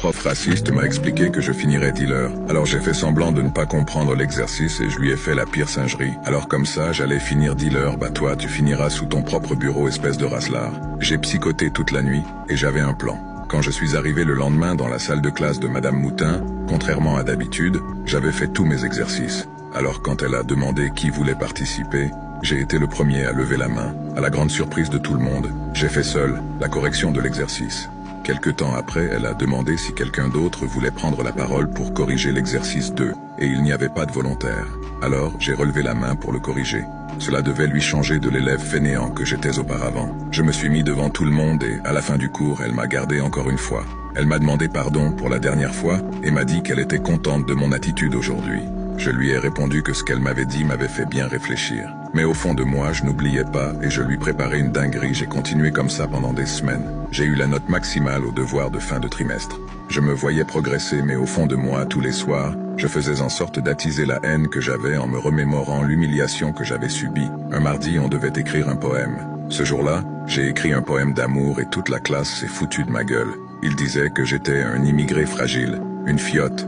prof raciste m'a expliqué que je finirais dealer. Alors j'ai fait semblant de ne pas comprendre l'exercice et je lui ai fait la pire singerie. Alors comme ça, j'allais finir dealer, bah toi tu finiras sous ton propre bureau, espèce de racelard. J'ai psychoté toute la nuit et j'avais un plan. Quand je suis arrivé le lendemain dans la salle de classe de Madame Moutin, contrairement à d'habitude, j'avais fait tous mes exercices. Alors quand elle a demandé qui voulait participer, j'ai été le premier à lever la main. À la grande surprise de tout le monde, j'ai fait seul la correction de l'exercice. Quelque temps après, elle a demandé si quelqu'un d'autre voulait prendre la parole pour corriger l'exercice 2, et il n'y avait pas de volontaire. Alors, j'ai relevé la main pour le corriger. Cela devait lui changer de l'élève fainéant que j'étais auparavant. Je me suis mis devant tout le monde et, à la fin du cours, elle m'a gardé encore une fois. Elle m'a demandé pardon pour la dernière fois et m'a dit qu'elle était contente de mon attitude aujourd'hui. Je lui ai répondu que ce qu'elle m'avait dit m'avait fait bien réfléchir. Mais au fond de moi, je n'oubliais pas et je lui préparais une dinguerie. J'ai continué comme ça pendant des semaines. J'ai eu la note maximale au devoir de fin de trimestre. Je me voyais progresser, mais au fond de moi, tous les soirs, je faisais en sorte d'attiser la haine que j'avais en me remémorant l'humiliation que j'avais subie. Un mardi, on devait écrire un poème. Ce jour-là, j'ai écrit un poème d'amour et toute la classe s'est foutue de ma gueule. Il disait que j'étais un immigré fragile, une fiotte.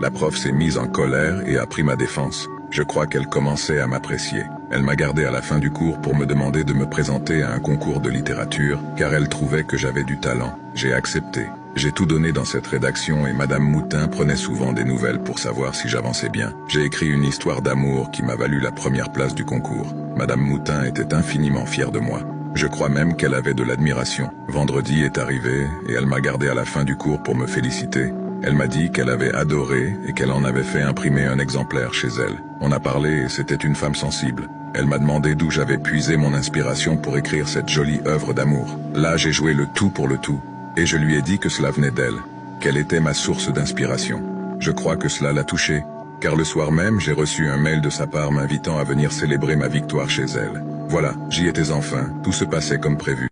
La prof s'est mise en colère et a pris ma défense. Je crois qu'elle commençait à m'apprécier. Elle m'a gardé à la fin du cours pour me demander de me présenter à un concours de littérature, car elle trouvait que j'avais du talent. J'ai accepté. J'ai tout donné dans cette rédaction et Madame Moutin prenait souvent des nouvelles pour savoir si j'avançais bien. J'ai écrit une histoire d'amour qui m'a valu la première place du concours. Madame Moutin était infiniment fière de moi. Je crois même qu'elle avait de l'admiration. Vendredi est arrivé et elle m'a gardé à la fin du cours pour me féliciter. Elle m'a dit qu'elle avait adoré et qu'elle en avait fait imprimer un exemplaire chez elle. On a parlé et c'était une femme sensible. Elle m'a demandé d'où j'avais puisé mon inspiration pour écrire cette jolie œuvre d'amour. Là, j'ai joué le tout pour le tout. Et je lui ai dit que cela venait d'elle, qu'elle était ma source d'inspiration. Je crois que cela l'a touchée, car le soir même, j'ai reçu un mail de sa part m'invitant à venir célébrer ma victoire chez elle. Voilà, j'y étais enfin, tout se passait comme prévu.